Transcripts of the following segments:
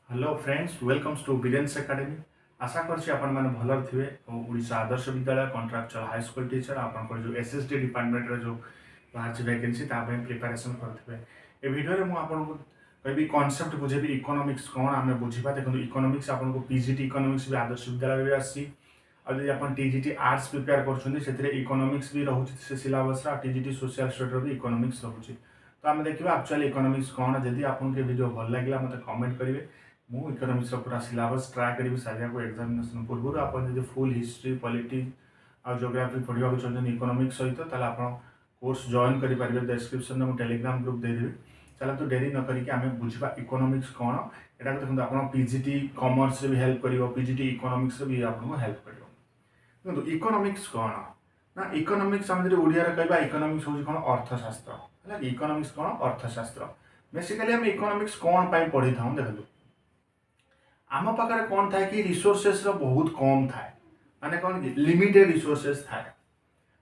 Hello friends, welcomes to Biren's academy. आशा करछि आपण माने भलर थिबे। Odisha Adarsh Vidyalaya contractual high school teacher आपन जो एसएसडी डिपार्टमेंट रे जो बाहर वैकेंसी ता प्रिपरेशन करथिबे। ए वीडियो रे मु आपन को कहबी कांसेप्ट बुझेबी इकोनॉमिक्स कोन आमे बुझिबा। देखो इकोनॉमिक्स आपन को पीजीटी इकोनॉमिक्स भी आदर्श विद्यालय रे आसी। आ जदि आपन टीजीटी आर्ट्स प्रिपेयर करछुंदी सेथिरे इकोनॉमिक्स भी रहउछि से सिलेबस रा। टीजीटी सोशल स्टडी भी इकोनॉमिक्स रहउछि। तो आमे देखिबा एक्चुअली इकोनॉमिक्स कोन। जदि आपन के वीडियो भल लागिला मते कमेंट करिवे। मु इकोनॉमिक्स पूरा सिलेबस ट्राए करी सारिया को एग्जामिनेशन पूर्व आप फुल हिस्ट्री पॉलिटी और जियोग्राफी पढ़ा चाहते इकोनॉमिक्स सहित ताला आप कोर्स जॉइन करेंगे। डिस्क्रिप्शन में टेलीग्राम ग्रुप देदेवी। चलो तो डेरी न करिक आम बुझा इकोनॉमिक्स कौन यहाँ देखो आप पीजीटी कॉमर्स भी हेल्प कर पीजीटी इकोनॉमिक्स भी आपको हेल्प कर देखो इकोनॉमिक्स कौन ना इकोनॉमिक्स आम ओडिया कहवा इकोनॉमिक्स हूँ कौन अर्थशास्त्र है। इकोनॉमिक्स कौन अर्थशास्त्र बेसिकली आम इकोनॉमिक्स कौन पढ़ी था देखो आम पाखे कौन थाए कि रिसोर्सेस बहुत कम थाए माने कौन कि लिमिटेड रिसोर्सेस थाए।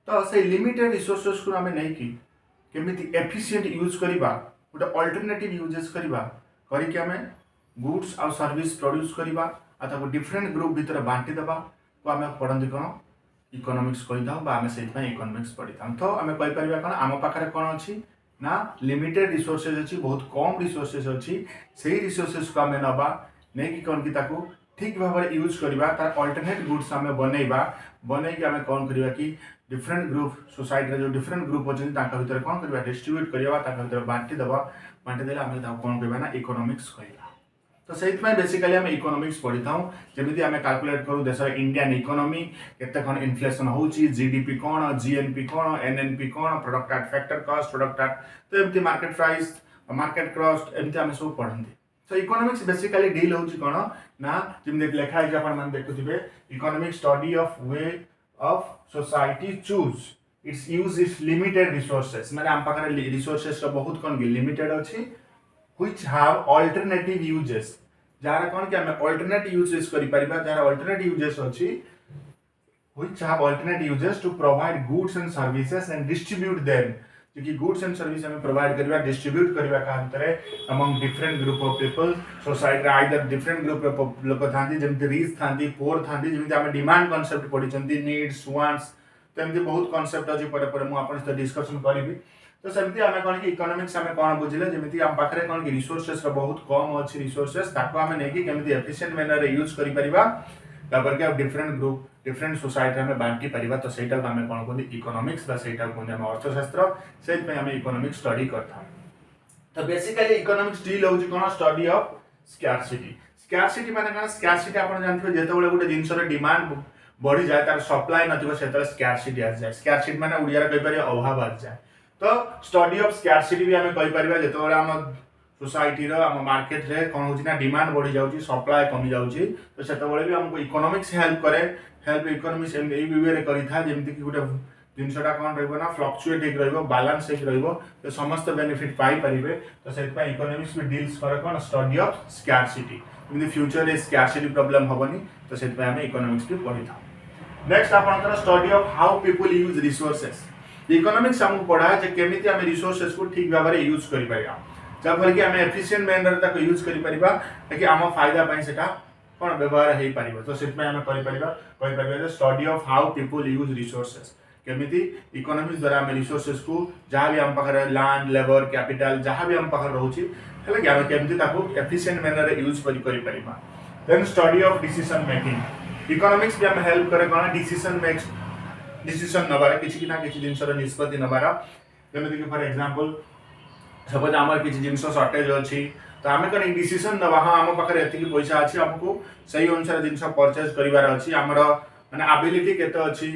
तो से लिमिटेड रिसोर्सेस को आम नहीं कि केमिति एफिशिएंट यूज करबा गोटे अल्टरनेटिव यूजेस करबा करिक आम गुड्स आउ सर्विस प्रोड्यूस करबा अथवा डिफरेंट ग्रुप भीतर बांटी देबा को आम पढ़ती कौन इकोनॉमिक्स कही था आम से इकोनॉमिक्स पढ़ी था। तो आम कहीपर कौन आम पाखे कौन अच्छी ना लिमिटेड रिसोर्सेस अच्छी बहुत कम रिसोर्सेस अच्छी से रिसोर्सेस को आम नवा नहीं कि कौन कि ताकू ठीक भाव में यूज करवा तार अल्टरनेट गुड्स आम बनइबा बनईकि आम कौन करवा कि डिफरेंट ग्रुप सोसाइटी जो डिफरेंट ग्रुप अच्छे भीतर कौन करवा डिस्ट्रीब्यूट करवा बांटी देवा बांटी देले आम कौन कहवा ना इकोनॉमिक्स कहला। तो से बेसिकली आम इकोनॉमिक्स पढ़ी था जमी आम कैलकुलेट करूँ देश इंडियन इकोनॉमी केते कौन इन्फ्लेशन होची जीडीपी कौन जीएनपी कौन एनएनपी कौन product at factor cost product at तो एमती मार्केट प्राइस मार्केट कॉस्ट एमती आम सब पढ़ती। तो इकोनॉमिक्स बेसिकली डील होची कौन ना जमी लिखा है अपन मैंने देखुथिबे economic study of way of society choose its use its limited resources माने आम पाखरे रिसोर्सेस का बहुत कौन कि लिमिटेड अछि व्हिच हैव अल्टरनेटिव यूजेस जार कौन कि हमें अल्टरनेट यूजेस करि परिबा जार अल्टरनेट यूजेस अछि which have alternate uses to provide goods and services and distribute them कि गुड्स एंड सर्विस हमें प्रोवाइड करवा डिस्ट्रीब्यूट करवा का अंतर among different group of people society either different group of लोक थांती जेमति रिच थांती पोर थांती जेमति हमें डिमांड कांसेप्ट पढी चंती नीड्स वांट्स तो एमति बहुत कांसेप्ट अछि परे परे मु आपन से डिस्कशन करबी। तो सेमति हमें कोन कि इकोनॉमिक्स हमें कोन बुझिले जेमति हम पाखरे कोन कि रिसोर्सेस बहुत कम अछि रिसोर्सेस ताको हमें नै कि केमति एफिशिएंट मैनर रे यूज करि परिबा तापर के डिफरेंट ग्रुप डिफरेंट सोसाइटी में बांटी परिबा। तो सेटा को हमें कोन कोन इकोनॉमिक्स बा सेटा को हम अर्थशास्त्र से हमें इकोनॉमिक्स स्टडी करता। तो बेसिकली इकोनॉमिक्स डील होची कोन स्टडी ऑफ स्कार्सिटी। स्कार्सिटी माने कोन स्कार्सिटी आपण जानथिबे जेते बेले गुटे जिंस रे डिमांड बढ़ी जाए तार सप्लाई नथिबो सेते स्कार्सिटी आ जाए। स्कार्सिटी माने उडिया रे कहि परिया अभाव आ जाए। तो स्टडी ऑफ स्कार्सिटी भी हमें कहि परिबा जेते बेले हम सोसाइटी रो हम मार्केट रे कोन होची ना डिमांड बढ़ी जाउची सप्लाई कमी जाउची तो सेते बेले भी हमको इकोनॉमिक्स हेल्प करे हेल्प इकोनॉमिक्स एई वे रे करि था जेमति कि गुटे जिनसटा कौन रहिबो ना फ्लक्चुएट एक रहिबो बैलेंस एक रहिबो तो समस्त बेनिफिट पाई परिबे। तो सेतपा इकोनॉमिक्स भी डील्स करे कोन study of scarcity in the future रे स्कार्सिटी प्रॉब्लम होबनी तो सेतपा हम इकोनॉमिक्स भी पढी था। नेक्स्ट आपनकर study of how people use resources. Economics हमको पढ़ा है जे केमिति हम रिसोर्सेस को ठीक भाबरे यूज करि परिया जब फल कि हम एफिशिएंट मैनर तक यूज करि परिबा ताकि हम फायदा पई सेटा कोन व्यवहार हेई परिबो। तो सेतपा हम कहि परिबा study of how people use resources केमिति इकोनॉमिक्स द्वारा हम रिसोर्सेस को जहाँ भी हम पाखे लैंड लेबर कैपिटल जहाँ भी हम पाखे रोची है कि हम केमिति ताको एफिशिएंट मैनर रे यूज करि परिबा। Then study of decision making economics भी हम हेल्प करे कोन डिसीजन नबार किछि ना किछि जिंस रे निष्पत्ति नबार जेमिति कि फॉर एग्जांपल सपोज हमर किछि जिंस शॉर्टेज अछि तो आमे कने डिसीजन नबा हां हम पाखे एतिकी पैसा अछि हमको सही अनुसार जिंस परचेज करिवार अछि हमर माने एबिलिटी केते अछि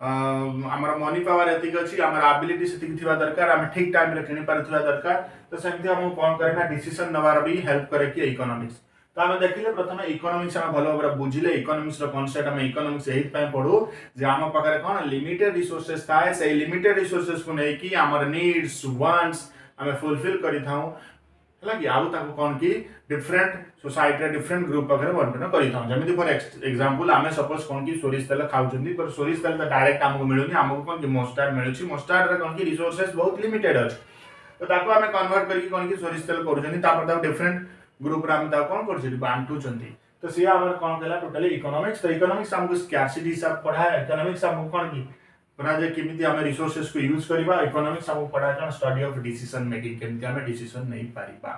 आमर मनी पावर एतिक अछि आमर एबिलिटी सेतिक थिबा दरकार हम ठीक टाइम रे किनि पारथिबा दरकार। तो सेमति हम कोन करे ना डिसीजन नबार भी हेल्प करे कि इकोनॉमिक्स। तो हम देखिले प्रथमे इकोनॉमिक्स हम भलो भाबरे बुझिले इकोनॉमिक्स रो कांसेप्ट हम इकोनॉमिक्स एही पय पढू जे हम पाखरे कोन लिमिटेड रिसोर्सेस थाए से लिमिटेड रिसोर्सेस को नै कि आमर नीड्स वांट्स हमें फुलफिल करि थाउ है कि आउ ताको कोन कि डिफरेंट सोसाइटी डिफरेंट ग्रुप पाखरे बंटन करि थाउ। जेमिति फॉर एग्जांपल आमे सपोज कोन कि सोरिस तेल खाउचंदी पर सोरिस तेल तो डायरेक्ट हमको मिलुनी हमको कोन कि मस्टर्ड मिलुची मस्टर्ड रे कोन कि रिसोर्सेस बहुत लिमिटेड अछि तो ताको हमें कन्वर्ट करके कोन कि सोरिस तेल करूचंदी तापर ताको डिफरेंट ग्रुप रे हम ता कोन करछि बांटू चंती तो सी हमर कोन कहला टोटली इकोनॉमिक्स तो इकोनॉमिक्स हमको स्कैर्सिटी हिसाब पढ़ा है इकोनॉमिक्स हमको कोन की पढ़ा जे केमिति हम रिसोर्सेस को यूज करबा इकोनॉमिक्स हमको पढ़ा कोन स्टडी ऑफ डिसीजन मेकिंग केमिति हम डिसीजन नै पारिबा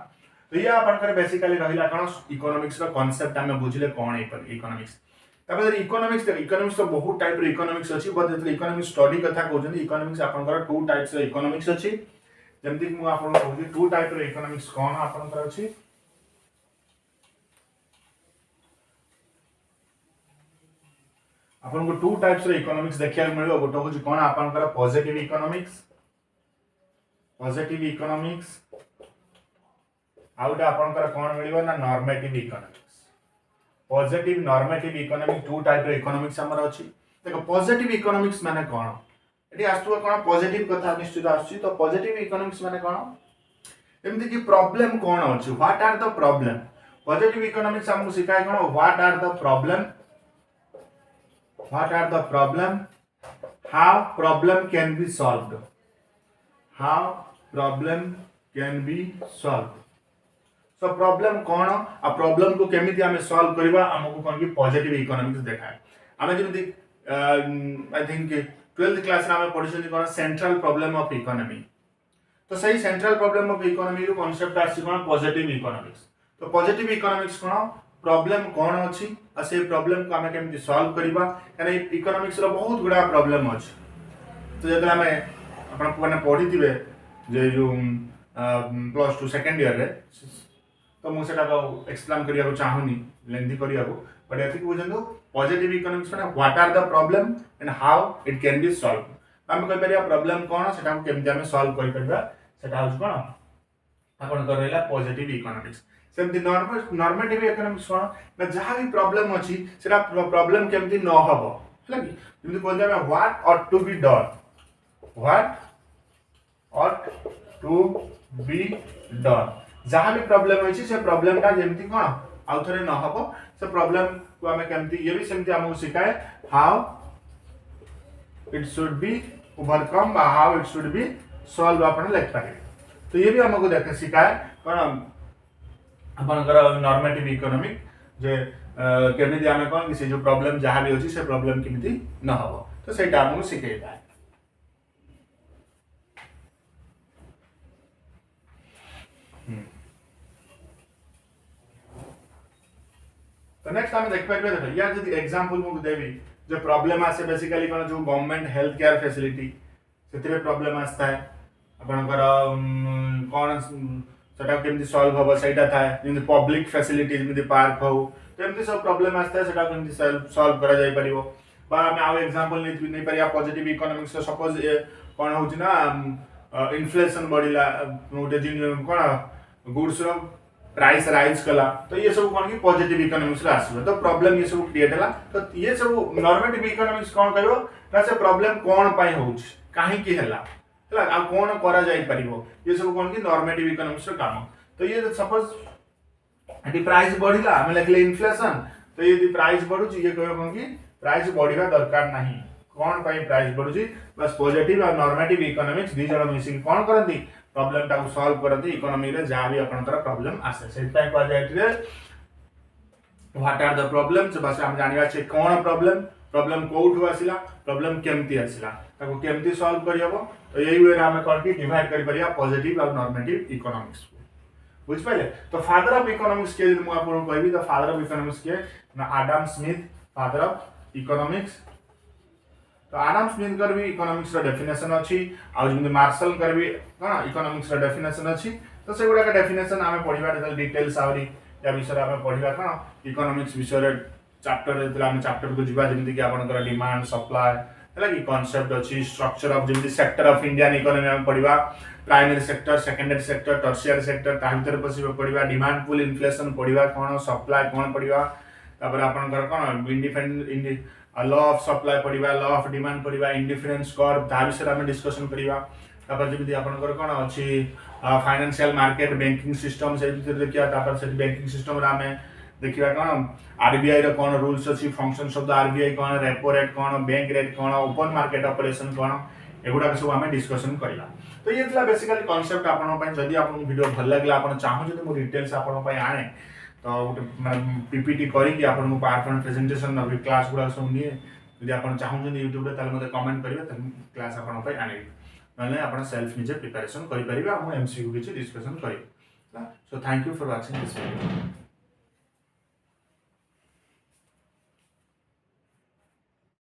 तो ये आपनकर बेसिकली रहिला कोन इकोनॉमिक्स रो कांसेप्ट हम बुझले कोन इकोनॉमिक्स तापर इकोनॉमिक्स तो बहुत टाइप रो इकोनॉमिक्स अछि बट इकोनॉमिक्स स्टडी कथा कहउछन इकोनॉमिक्स आपनकर टू टाइप्स रो इकोनॉमिक्स अछि जेमति कि मु आपन कहउछि टू टाइप रो इकोनॉमिक्स कोन आपनकर अछि आपन को टू टाइप्स रो इकोनॉमिक्स देखिया मिलबो गोटे होछि कोन आपनकर पॉजिटिव इकोनॉमिक्स आउटा आपनकर कोन मिलबो ना normative economics positive normative economics two type रो इकोनॉमिक्स हमर अछि देखो पॉजिटिव इकोनॉमिक्स माने कोन एटी आस्तु कोन पॉजिटिव कथा निश्चित आछि तो पॉजिटिव इकोनॉमिक्स माने कोन एमति कि प्रॉब्लम कोन अछि what are the problem positive economics हमहु सिखाय कोन what are the problem how problem can be solved so problem कोन आ प्रॉब्लम को केमिति हमें सॉल्व करबा हमको कोन की पॉजिटिव इकोनॉमिक्स देखाय हमें जेमिति आई थिंक 12th क्लास रे हमें पढिसनि कोन सेंट्रल प्रॉब्लम ऑफ इकोनॉमी तो सही सेंट्रल प्रॉब्लम ऑफ इकोनॉमी रो कांसेप्ट आसी कोन पॉजिटिव इकोनॉमिक्स तो पॉजिटिव इकोनॉमिक्स कोन प्रॉब्लम कोन अछि आ से प्रॉब्लम को हमें केमिति सॉल्व करबा कने इकोनॉमिक्स रो बहुत गुडा प्रॉब्लम अछि तो जब हमें अपन माने पढी दिबे जे जो +2 सेकंड ईयर रे तो मु सेटा को एक्सप्लेन करिया को चाहूनी लेंथी करिया को बट एथि को बुझंदो पॉजिटिव इकोनॉमिक्स माने what are the problem and how it can be solve हम कहि परिया प्रॉब्लम कोन सेटा को केमिति हमें सॉल्व करि परबा सेटा होछ कोन अपन करैला पॉजिटिव इकोनॉमिक्स सेमति नॉर्मेटिव इकोनॉमिक्स कोन ना जहां भी प्रॉब्लम अछि सेटा प्रॉब्लम केमिति न हबो हला कि जेमिति कहले हम what ought to be done जहां भी प्रॉब्लम अछि से प्रॉब्लम का जेमिति कोन आउ थरे न हबो से प्रॉब्लम को हमें केमिति ये भी सेमति हमहु सिखाए how it should be overcome बा how it should be solve अपन लिख पारे तो ये भी हमको देख सिखाए कोन अपन नॉर्मेटिव इकोनॉमिक जे केमिति हमें कोन कि से जो प्रॉब्लम जहां भी होची से प्रॉब्लम केमिति न हबो तो सेटा हमहु सिखाइबा तो नेक्स्ट हम देख पाइबे देखो या जदी एग्जांपल मु देबी जो प्रॉब्लम आसे बेसिकली कोन जो गवर्नमेंट हेल्थ केयर फैसिलिटी सेतरे प्रॉब्लम आस्ता है आपनकर कोन सेटा केमति सॉल्व होबो सेटा था जेमति पब्लिक फैसिलिटीज में पार्क हो तेमति सब प्रॉब्लम आस्ता है सेटा केमति सॉल्व करा जाय परिबो बा हम आउ एग्जांपल नै परिया पॉजिटिव इकोनॉमिक्स सपोज कोन होची ना इन्फ्लेशन बढ़िला उटे जिन कोन गुड्स रो प्राइस राइज कला तो ये सब कोन की पॉजिटिव इकोनॉमिक्स रे आसीबो तो प्रॉब्लम ये सब क्रिएट हला तो ये सब नॉर्मेटिव इकोनॉमिक्स कोन कहबो ना से प्रॉब्लम कोन पाई होउछ काहे की हला हला आ कोन करा जाय परिबो ये सब कोन की नॉर्मेटिव इकोनॉमिक्स रो काम तो ये सपोज यदि प्राइस बढ़िला हम लिखले इन्फ्लेशन तो यदि प्राइस बढ़ुची ये कहबो कोन की प्राइस बढ़िबा दरकार नाही कोन पाई प्राइस बढ़ुची बस पॉजिटिव और नॉर्मेटिव इकोनॉमिक्स दी जण मिसिंग कोन करंती प्रॉब्लम टा को सॉल्व करंती इकोनॉमी रे जहां भी आपनकर प्रॉब्लम आसे सेटा को जाय रे व्हाट आर द प्रॉब्लम्स बस हम जानिबा छै कोन प्रॉब्लम कोउठु आसिला प्रॉब्लम केमती आसिला ताको केमती सॉल्व करियबो तो यही वे हम कोन की डिवाइड करि परिया पॉजिटिव और नॉर्मेटिव इकोनॉमिक्स बुझ पाइले तो फादर ऑफ इकोनॉमिक्स के मु आपन कहबी तो फादर ऑफ इकोनॉमिक्स के ना Adam Smith father of economics तो आडम स्मिथ कर भी इकोनॉमिक्स रो डेफिनेशन अछि आ जेमि मार्शल कर भी हां इकोनॉमिक्स रो डेफिनेशन अछि तो से गुडा का डेफिनेशन हमें पढिबा देल डिटेल्स आवरी या विषय हमें पढिबा कोन इकोनॉमिक्स विषय रे चैप्टर रे हम चैप्टर को जिबा जेमि कि आपन कर डिमांड सप्लाई हला कि कांसेप्ट अछि स्ट्रक्चर ऑफ जेमि सेक्टर ऑफ इंडियन इकोनॉमी हम पढिबा primary sector secondary sector tertiary sector ता भीतर पसिबो पढिबा डिमांड पुल इन्फ्लेशन पढिबा कोन सप्लाई कोन पढिबा तापर आपन कर कोन इंडिपेंडेंट लॉ ऑफ सप्लाई पढिबा लॉ ऑफ डिमांड पढिबा इंडिफरेंस कर्व ता विषय हम डिस्कशन करिबा तापर जेमि आपन कर कोन अछि फाइनेंशियल मार्केट बैंकिंग सिस्टम से भीतर देखिया तापर से बैंकिंग सिस्टम रा में देखिबा कोन आरबीआई रो कोन रूल्स अछि फंक्शंस ऑफ द आरबीआई कोन रेपो रेट कोन बैंक रेट कोन ओपन मार्केट ऑपरेशन कोन एगुड़ा सब आम डिस्कसन करला। तो ये था बेसिकली कॉन्सेप्ट आपन जदि आपको वीडियो भल लगे आप चाहूँ मो डिटेल्स आप आने तो गोटे मैं पीपीटी करके आपको पावर पॉइंट प्रेजेंटेशन अभी क्लास गुड़ा सब निए यदि आप चाहूँ यूट्यूब मत कमेंट करेंगे क्लास आपन आने ना आप सेल्फ निजे प्रिपेरेसन करेंगे एमसीक्यू किसी डिस्कसन करेंगे। So thank you for watching this video.